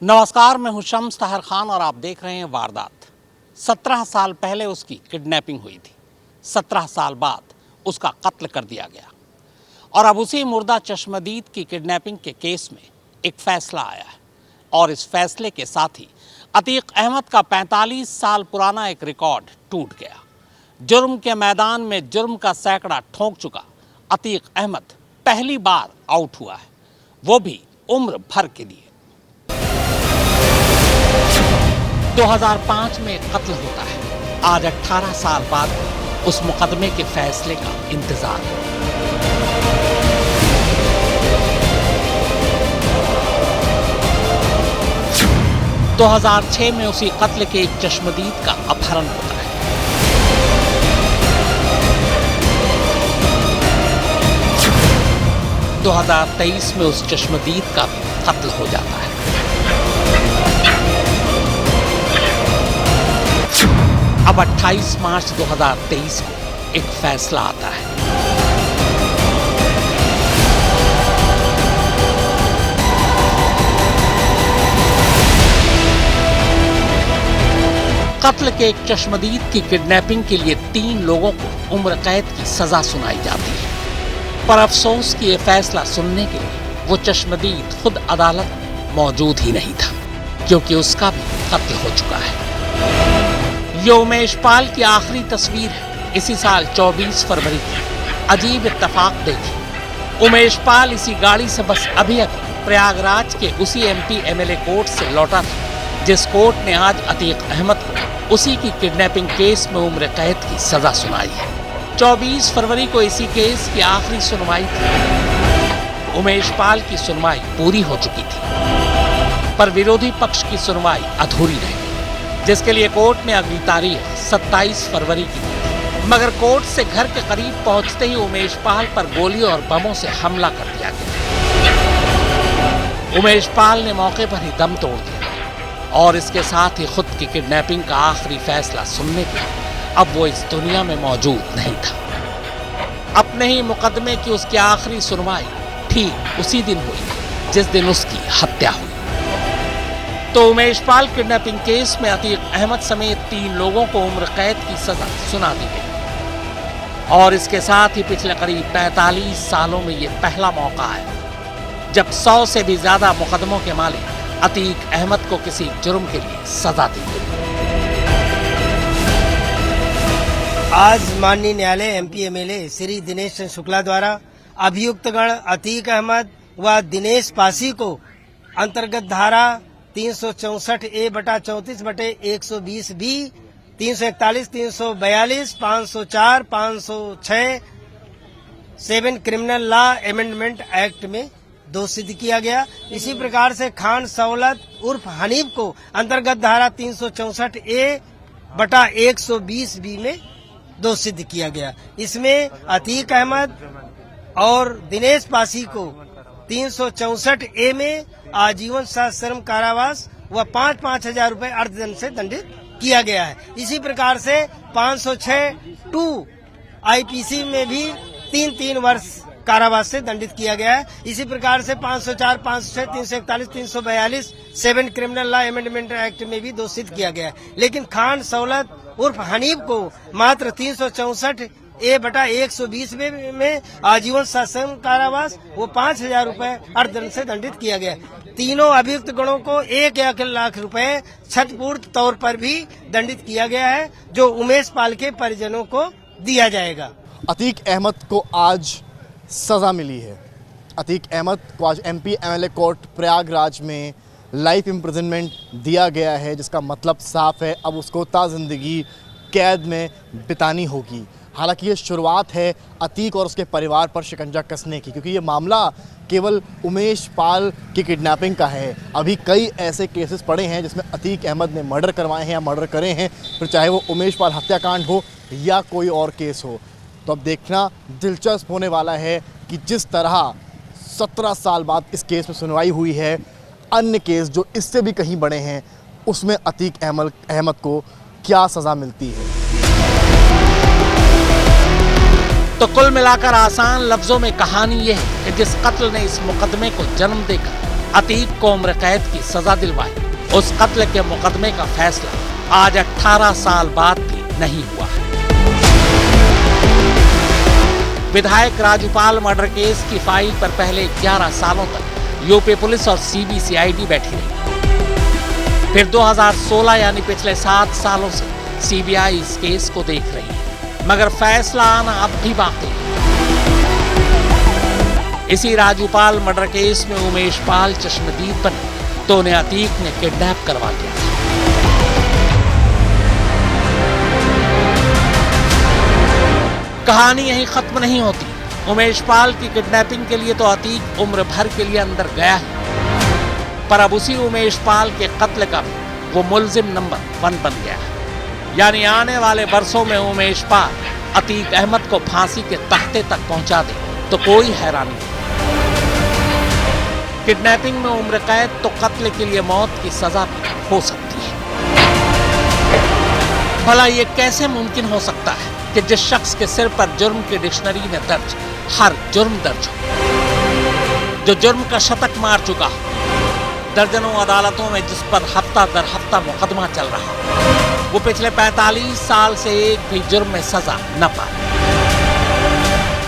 नमस्कार, मैं हूं शम्स ताहर खान और आप देख रहे हैं वारदात। 17 साल पहले उसकी किडनैपिंग हुई थी। 17 साल बाद उसका कत्ल कर दिया गया और अब उसी मुर्दा चश्मदीद की किडनैपिंग के केस में एक फैसला आया है और इस फैसले के साथ ही अतीक अहमद का 45 साल पुराना एक रिकॉर्ड टूट गया। जुर्म के मैदान में जुर्म का सैकड़ा ठोंक चुका अतीक अहमद पहली बार आउट हुआ है, वो भी उम्र भर के लिए। 2005 में कत्ल होता है। आज 18 साल बाद उस मुकदमे के फैसले का इंतजार है। तो 2006 में उसी कत्ल के एक चश्मदीद का अपहरण होता है। तो 2023 में उस चश्मदीद का भी कत्ल हो जाता है। अब 28 मार्च 2023 को एक फैसला आता है। कत्ल के एक चश्मदीद की किडनैपिंग के लिए 3 लोगों को उम्र कैद की सजा सुनाई जाती है, पर अफसोस कि यह फैसला सुनने के लिए वो चश्मदीद खुद अदालत में मौजूद ही नहीं था, क्योंकि उसका भी कत्ल हो चुका है। ये उमेश पाल की आखिरी तस्वीर है। इसी साल 24 फरवरी की अजीब इत्तेफाक देखी। उमेश पाल इसी गाड़ी से बस अभी प्रयागराज के उसी एमपी एमएलए कोर्ट से लौटा था, जिस कोर्ट ने आज अतीक अहमद को उसी की किडनैपिंग केस में उम्र कैद की सजा सुनाई है। 24 फरवरी को इसी केस की आखिरी सुनवाई थी। उमेश पाल की सुनवाई पूरी हो चुकी थी, पर विरोधी पक्ष की सुनवाई अधूरी रही, जिसके लिए कोर्ट ने अगली तारीख 27 फरवरी की दी। मगर कोर्ट से घर के करीब पहुंचते ही उमेश पाल पर गोलियों और बमों से हमला कर दिया गया। उमेश पाल ने मौके पर ही दम तोड़ दिया और इसके साथ ही खुद की किडनैपिंग का आखिरी फैसला सुनने के लिए अब वो इस दुनिया में मौजूद नहीं था। अपने ही मुकदमे की उसकी आखिरी सुनवाई ठीक उसी दिन हुई जिस दिन उसकी हत्या हुई। तो उमेश पाल किडनैपिंग केस में अतीक अहमद समेत 3 लोगों को उम्र कैद की सजा सुना दी गई और इसके साथ ही पिछले करीब 45 सालों में ये पहला मौका है जब 100 से भी ज्यादा मुकदमों के मालिक अतीक अहमद को किसी जुर्म के लिए सजा दी गई। आज माननीय न्यायालय एमपी एमएलए श्री दिनेश चंद्र शुक्ला द्वारा अभियुक्तगण अतीक अहमद व दिनेश पासी को अंतर्गत धारा 364A/34/120 B, 341, 342, 504, 506 7 criminal law amendment act में दोषी किया गया। इसी प्रकार से खान सौलत उर्फ हनीफ को अंतर्गत धारा 364A/120 बी में दोषी किया गया। इसमें अतीक अहमद और दिनेश पासी को 364A में आजीवन सश्रम कारावास व 5,000 रुपए अर्थदंड से दंडित किया गया है। इसी प्रकार से 506(2) आईपीसी में भी 3 वर्ष कारावास से दंडित किया गया है। इसी प्रकार से 504, 506, 341, 342 7 क्रिमिनल लॉ अमेंडमेंट एक्ट में भी दोषित किया गया है। लेकिन खान सौलत उर्फ हनीफ को मात्र 364A/120 में आजीवन सश्रम कारावास वो 5,000 रुपए अर्थदंड से दंडित किया गया। तीनों अभियुक्त गणों को 1 लाख रुपए क्षतिपूर्ति तौर पर भी दंडित किया गया है, जो उमेश पाल के परिजनों को दिया जाएगा। अतीक अहमद को आज सजा मिली है। अतीक अहमद को आज एमपी एमएलए कोर्ट प्रयागराज में लाइफ इम्प्रिजनमेंट दिया गया है, जिसका मतलब साफ है अब उसको ता जिंदगी कैद में बितानी होगी। हालांकि ये शुरुआत है अतीक और उसके परिवार पर शिकंजा कसने की, क्योंकि ये मामला केवल उमेश पाल की किडनैपिंग का है। अभी कई ऐसे केसेस पड़े हैं जिसमें अतीक अहमद ने मर्डर करवाए हैं या मर्डर करे हैं, फिर चाहे वो उमेश पाल हत्याकांड हो या कोई और केस हो। तो अब देखना दिलचस्प होने वाला है कि जिस तरह 17 साल बाद इस केस में सुनवाई हुई है, अन्य केस जो इससे भी कहीं बड़े हैं उसमें अतीक अहमद को क्या सज़ा मिलती है। तो कुल मिलाकर आसान लफ्जों में कहानी यह है कि जिस कत्ल ने इस मुकदमे को जन्म देकर अतीक को उम्र कैद की सजा दिलवाई, उस कत्ल के मुकदमे का फैसला आज 18 साल बाद भी नहीं हुआ है। विधायक राजूपाल मर्डर केस की फाइल पर पहले 11 सालों तक यूपी पुलिस और सीबीसीआईडी बैठी रही। फिर 2016 यानी पिछले 7 सालों से सीबीआई इस केस को देख रही है, मगर फैसला आना अब भी बाकी है। इसी राजूपाल मर्डर केस में उमेश पाल चश्मदीद बने तो उन्हें अतीक ने किडनैप करवा दिया। कहानी यहीं खत्म नहीं होती। उमेश पाल की किडनैपिंग के लिए तो अतीक उम्र भर के लिए अंदर गया है, पर अब उसी उमेश पाल के कत्ल का भी वो मुल्जिम नंबर 1 बन गया है। यानी आने वाले वर्षों में उमेश पाल अतीक अहमद को फांसी के तख्ते तक पहुंचा दे तो कोई हैरानी नहीं। किडनैपिंग में उम्र कैद तो कत्ल के लिए मौत की सजा भी हो सकती है। भला ये कैसे मुमकिन हो सकता है कि जिस शख्स के सिर पर जुर्म की डिक्शनरी में दर्ज हर जुर्म दर्ज हो, जो जुर्म का शतक मार चुका हो, दर्जनों अदालतों में जिस पर हफ्ता दर हफ्ता मुकदमा चल रहा हो, वो पिछले 45 साल से एक भी जुर्म में सजा न पाए।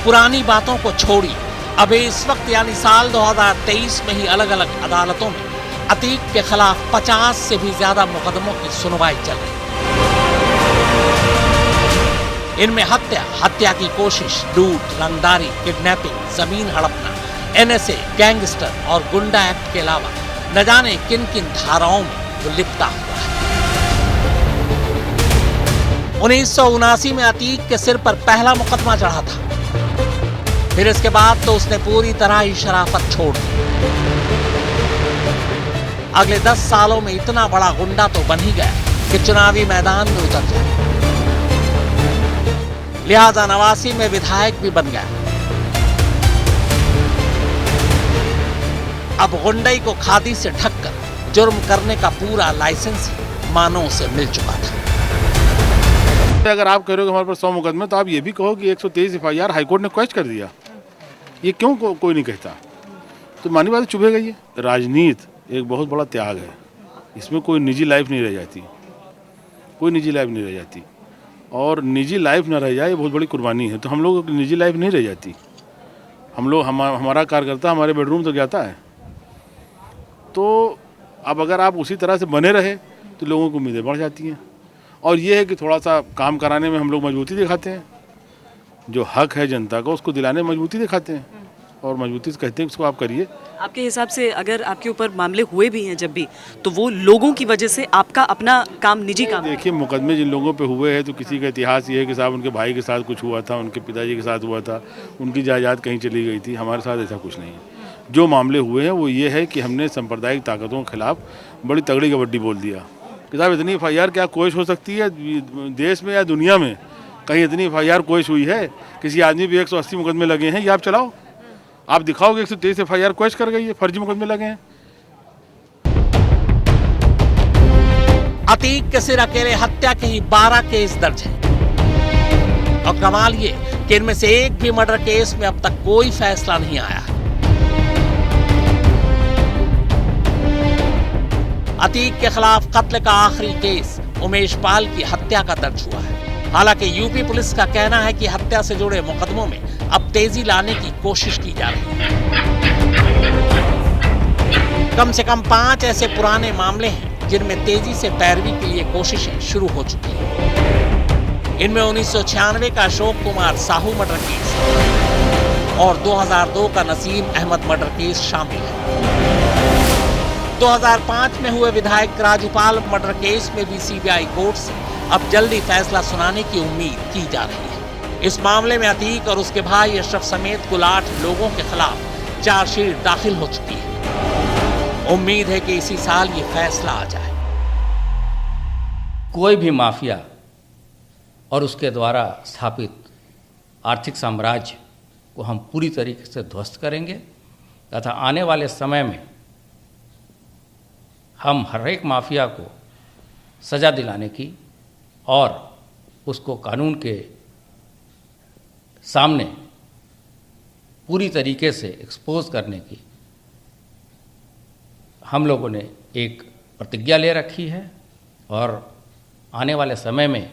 पुरानी बातों को छोड़िए, अब इस वक्त यानी साल 2023 में ही अलग अलग अदालतों में अतीक के खिलाफ 50 से भी ज्यादा मुकदमों की सुनवाई चल रही है। इनमें हत्या की कोशिश, लूट, रंगदारी, किडनैपिंग, जमीन हड़पना, एनएसए, गैंगस्टर और गुंडा एक्ट के अलावा न जाने किन किन धाराओं में वो लिपटा हुआ है। 1979 में अतीक के सिर पर पहला मुकदमा चढ़ा था, फिर इसके बाद तो उसने पूरी तरह ही शराफत छोड़ दी। अगले 10 सालों में इतना बड़ा गुंडा तो बन ही गया कि चुनावी मैदान में उतर जाए। लिहाजा नवासी में विधायक भी बन गया। अब गुंडई को खादी से ढककर जुर्म करने का पूरा लाइसेंस मानव से मिल चुका था। अगर आप कह रहे हो कि हमारे पास 100 मुकदमे, तो आप ये भी कहो कि 123 एफआईआर हाईकोर्ट ने क्वेश्चन कर दिया। ये क्यों कोई नहीं कहता? तो मानी बात चुभेगा। ये राजनीति एक बहुत बड़ा त्याग है, इसमें कोई निजी लाइफ नहीं रह जाती, कोई निजी लाइफ नहीं रह जाती, और निजी लाइफ न रह जाए ये बहुत बड़ी कुर्बानी है। तो हम लोगों की निजी लाइफ नहीं रह जाती। हम लोग हमारा कार्यकर्ता हमारे बेडरूम तक जाता है। तो अब अगर आप उसी तरह से बने रहे तो लोगों की उम्मीदें बढ़ जाती हैं, और ये है कि थोड़ा सा काम कराने में हम लोग मजबूती दिखाते हैं। जो हक है जनता का उसको दिलाने में मजबूती दिखाते हैं, और मजबूती से कहते हैं उसको आप करिए। आपके हिसाब से अगर आपके ऊपर मामले हुए भी हैं जब भी, तो वो लोगों की वजह से आपका अपना काम निजी काम? देखिए, मुकदमे जिन लोगों पे हुए हैं तो किसी का इतिहास ये है कि साहब उनके भाई के साथ कुछ हुआ था, उनके पिताजी के साथ हुआ था, उनकी जायदाद कहीं चली गई थी। हमारे साथ ऐसा कुछ नहीं है। जो मामले हुए हैं वो ये है कि हमने सांप्रदायिक ताकतों के खिलाफ बड़ी तगड़ी कबड्डी बोल दिया कि साहब इतनी एफआईआर क्या कोशिश हो सकती है देश में या दुनिया में? कहीं इतनी एफआईआर कोशिश हुई है? किसी आदमी पे 180 मुकदमे लगे हैं, ये आप चलाओ, आप दिखाओगे 123 एफआईआर कोशिश कर गई है, फर्जी मुकदमे लगे हैं। अतीक के सिर अकेले हत्या के ही 12 केस दर्ज हैं, और कमाल ये कि इनमें से एक भी मर्डर केस में अब तक कोई फैसला नहीं आया। अतीक के खिलाफ कत्ल का आखिरी केस उमेश पाल की हत्या का दर्ज हुआ है। हालांकि यूपी पुलिस का कहना है कि हत्या से जुड़े मुकदमों में अब तेजी लाने की कोशिश की जा रही है। कम से कम 5 ऐसे पुराने मामले हैं जिनमें तेजी से पैरवी के लिए कोशिशें शुरू हो चुकी हैं। इनमें 1996 का अशोक कुमार साहू मर्डर केस और 2002 का नसीम अहमद मर्डर केस शामिल है। 2005 में हुए विधायक राजूपाल मर्डर केस में भी सीबीआई कोर्ट से अब जल्दी फैसला सुनाने की उम्मीद की जा रही है। इस मामले में अतीक और उसके भाई अशरफ समेत कुल 8 लोगों के खिलाफ चार्जशीट दाखिल हो चुकी है। उम्मीद है कि इसी साल ये फैसला आ जाए। कोई भी माफिया और उसके द्वारा स्थापित आर्थिक साम्राज्य को हम पूरी तरीके से ध्वस्त करेंगे तथा आने वाले समय में हम हर एक माफिया को सज़ा दिलाने की और उसको कानून के सामने पूरी तरीके से एक्सपोज करने की हम लोगों ने एक प्रतिज्ञा ले रखी है और आने वाले समय में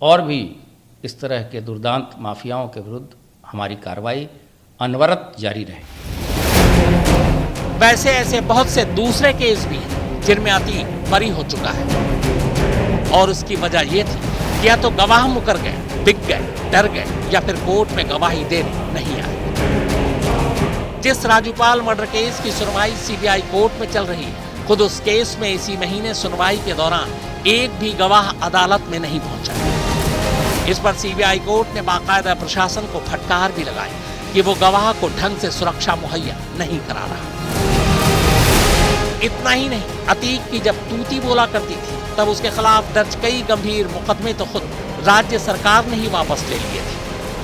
और भी इस तरह के दुर्दांत माफियाओं के विरुद्ध हमारी कार्रवाई अनवरत जारी रहेगी। वैसे ऐसे बहुत से दूसरे केस भी हैं जिनमें अतीक बरी हो चुका है और उसकी वजह यह थी कि या तो गवाह मुकर गए, बिक गए, डर गए या फिर कोर्ट में गवाही देने नहीं आए। जिस राजूपाल मर्डर केस की सुनवाई सीबीआई कोर्ट में चल रही है, खुद उस केस में इसी महीने सुनवाई के दौरान एक भी गवाह अदालत में नहीं पहुंचा। इस पर सीबीआई कोर्ट ने बाकायदा प्रशासन को फटकार भी लगाई कि वो गवाह को ढंग से सुरक्षा मुहैया नहीं करा रहा। इतना ही नहीं, अतीक की जब तूती बोला करती थी तब उसके खिलाफ दर्ज कई गंभीर मुकदमे तो खुद राज्य सरकार ने ही वापस ले लिए थे।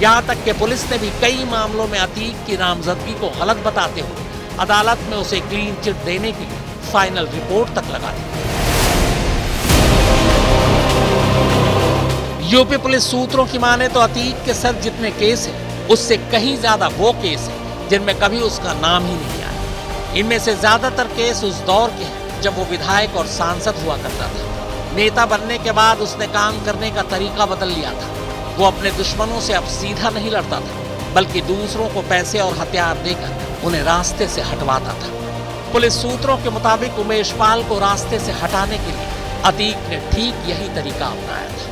यहाँ तक कि पुलिस ने भी कई मामलों में अतीक की नामजदगी को गलत बताते हुए अदालत में उसे क्लीन चिट देने की फाइनल रिपोर्ट तक लगा दी। यूपी पुलिस सूत्रों की माने तो अतीक के सर जितने केस हैं, उससे कहीं ज्यादा वो केस हैं जिनमें कभी उसका नाम ही नहीं आया। इनमें से ज्यादातर केस उस दौर के हैं जब वो विधायक और सांसद हुआ करता था। नेता बनने के बाद उसने काम करने का तरीका बदल लिया था। वो अपने दुश्मनों से अब सीधा नहीं लड़ता था, बल्कि दूसरों को पैसे और हथियार देकर उन्हें रास्ते से हटवाता था। पुलिस सूत्रों के मुताबिक उमेश पाल को रास्ते से हटाने के लिए अतीक ने ठीक यही तरीका अपनाया था।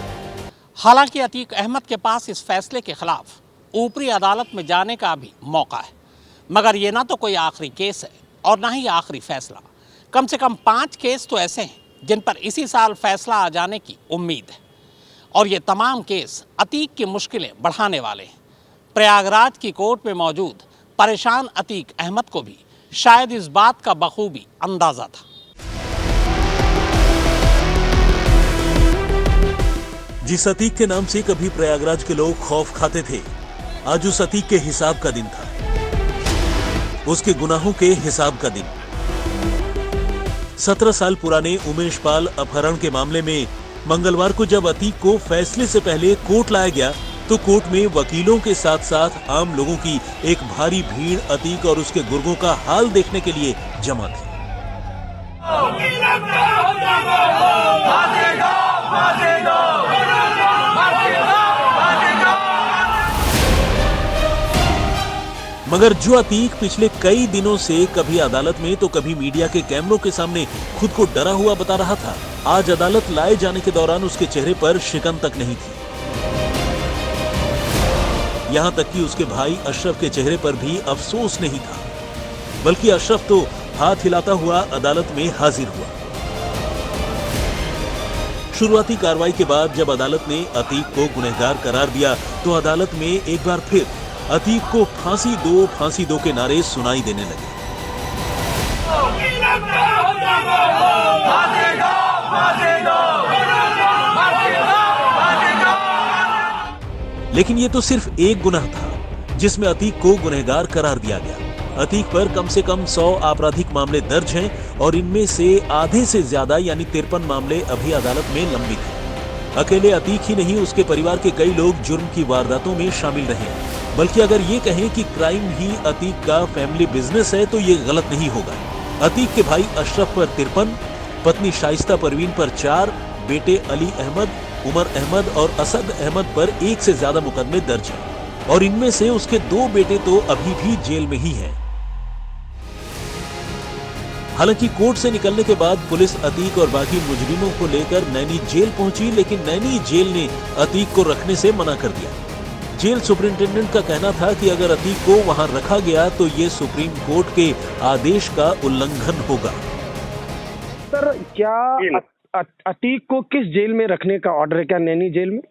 हालांकि अतीक अहमद के पास इस फैसले के खिलाफ ऊपरी अदालत में जाने का भी मौका है, मगर ये ना तो कोई आखिरी केस है और ना ही आखिरी फैसला। कम से कम 5 केस तो ऐसे हैं जिन पर इसी साल फैसला आ जाने की उम्मीद है और ये तमाम केस अतीक की मुश्किलें बढ़ाने वाले हैं। प्रयागराज की कोर्ट में मौजूद परेशान अतीक अहमद को भी शायद इस बात का बखूबी अंदाजा था। जिस अतीक के नाम से कभी प्रयागराज के लोग खौफ खाते थे, आज उस अतीक के हिसाब का दिन था, उसके गुनाहों के हिसाब का दिन। 17 साल पुराने उमेश पाल अपहरण के मामले में मंगलवार को जब अतीक को फैसले से पहले कोर्ट लाया गया तो कोर्ट में वकीलों के साथ साथ आम लोगों की एक भारी भीड़ अतीक और उसके गुर्गों का हाल देखने के लिए जमा थी। मगर जो अतीक पिछले कई दिनों से कभी अदालत में तो कभी मीडिया के कैमरों के सामने खुद को डरा हुआ बता रहा था, आज अदालत लाए जाने के दौरान उसके चेहरे पर शिकन तक नहीं थी। यहां तक कि उसके भाई अशरफ के चेहरे पर भी अफसोस नहीं था, बल्कि अशरफ तो हाथ हिलाता हुआ अदालत में हाजिर हुआ। शुरुआती कार्रवाई के बाद जब अदालत ने अतीक को गुनहगार करार दिया तो अदालत में एक बार फिर अतीक को फांसी दो के नारे सुनाई देने लगे। लेकिन ये तो सिर्फ एक गुनाह था जिसमें अतीक को गुनहगार करार दिया गया। अतीक पर कम से कम 100 आपराधिक मामले दर्ज हैं और इनमें से आधे से ज्यादा यानी 53 मामले अभी अदालत में लंबित हैं। अकेले अतीक ही नहीं, उसके परिवार के कई लोग जुर्म की वारदातों में शामिल रहे हैं। बल्कि अगर ये कहें कि क्राइम ही अतीक का फैमिली बिजनेस है तो ये गलत नहीं होगा। अतीक के भाई अशरफ पर 53, पत्नी शाइस्ता परवीन पर 4, बेटे अली अहमद, उमर अहमद और असद अहमद पर 1 से ज्यादा मुकदमे दर्ज हैं और इनमें से उसके 2 बेटे तो अभी भी जेल में ही हैं। हालांकि कोर्ट से निकलने के बाद पुलिस अतीक और बाकी मुजरिमों को लेकर नैनी जेल पहुंची, लेकिन नैनी जेल ने अतीक को रखने से मना कर दिया। जेल सुपरिंटेंडेंट का कहना था कि अगर अतीक को वहां रखा गया तो ये सुप्रीम कोर्ट के आदेश का उल्लंघन होगा। सर, क्या अतीक को किस जेल में रखने का ऑर्डर है? क्या नैनी जेल में?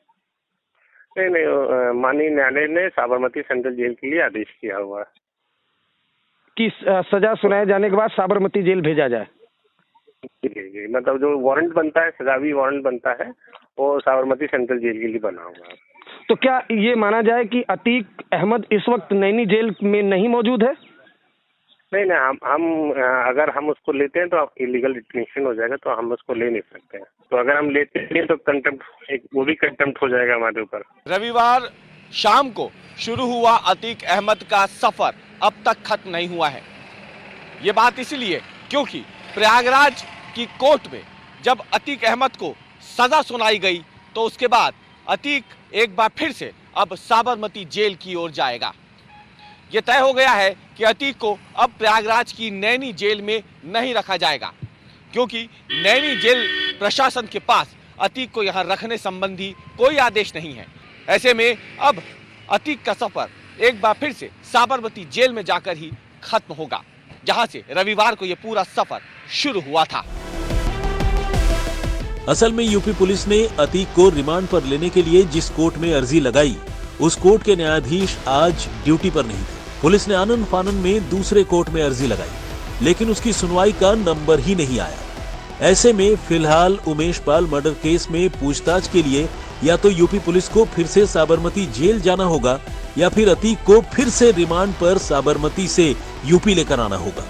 नहीं, माननीय न्यायालय ने साबरमती सेंट्रल जेल के लिए आदेश किया हुआ है कि सजा सुनाए जाने के बाद साबरमती जेल भेजा जाए। जी, मतलब जो वारंट बनता है, सजावी वारंट बनता है, वो साबरमती सेंट्रल जेल के लिए बना हुआ है। तो क्या ये माना जाए कि अतीक अहमद इस वक्त नैनी जेल में नहीं मौजूद है? नहीं, हम अगर हम उसको लेते हैं तो इलीगल डिटेंशन हो जाएगा, तो हम उसको ले नहीं सकते हैं। तो अगर हम लेते हैं तो कंटेम्प्ट, वो भी कंटेम्प्ट हो जाएगा हमारे ऊपर। रविवार शाम को शुरू हुआ अतीक अहमद का सफर अब तक खत्म नहीं हुआ है। ये बात इसलिए क्योंकि प्रयागराज की कोर्ट में जब अतीक अहमद को सजा सुनाई गई तो उसके बाद अतीक एक बार फिर से अब साबरमती जेल की ओर जाएगा। यह तय हो गया है कि अतीक को अब प्रयागराज की नैनी जेल में नहीं रखा जाएगा, क्योंकि नैनी जेल प्रशासन के पास अतीक को यहां रखने संबंधी कोई आदेश नहीं है। ऐसे में अब अतीक का सफर एक बार फिर से साबरमती जेल में जाकर ही खत्म होगा, जहां से रविवार को यह पूरा सफर शुरू हुआ था। असल में यूपी पुलिस ने अतीक को रिमांड पर लेने के लिए जिस कोर्ट में अर्जी लगाई, उस कोर्ट के न्यायाधीश आज ड्यूटी पर नहीं थे। पुलिस ने आनन फानन में दूसरे कोर्ट में अर्जी लगाई, लेकिन उसकी सुनवाई का नंबर ही नहीं आया। ऐसे में फिलहाल उमेश पाल मर्डर केस में पूछताछ के लिए या तो यूपी पुलिस को फिर से साबरमती जेल जाना होगा या फिर अतीक को फिर से रिमांड पर साबरमती से यूपी लेकर आना होगा।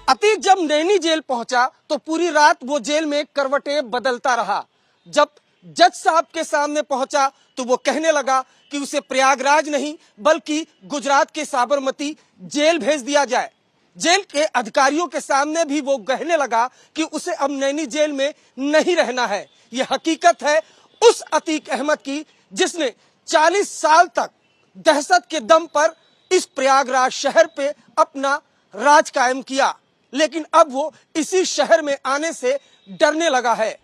अतीक जब नैनी जेल पहुंचा तो पूरी रात वो जेल में करवटें बदलता रहा। जब जज साहब के सामने पहुंचा तो वो कहने लगा कि उसे प्रयागराज नहीं बल्कि गुजरात के साबरमती जेल भेज दिया जाए। जेल के अधिकारियों के सामने भी वो कहने लगा कि उसे अब नैनी जेल में नहीं रहना है। ये हकीकत है उस अतीक अहमद की जिसने 40 साल तक दहशत के दम पर इस प्रयागराज शहर पे अपना राज कायम किया, लेकिन अब वो इसी शहर में आने से डरने लगा है।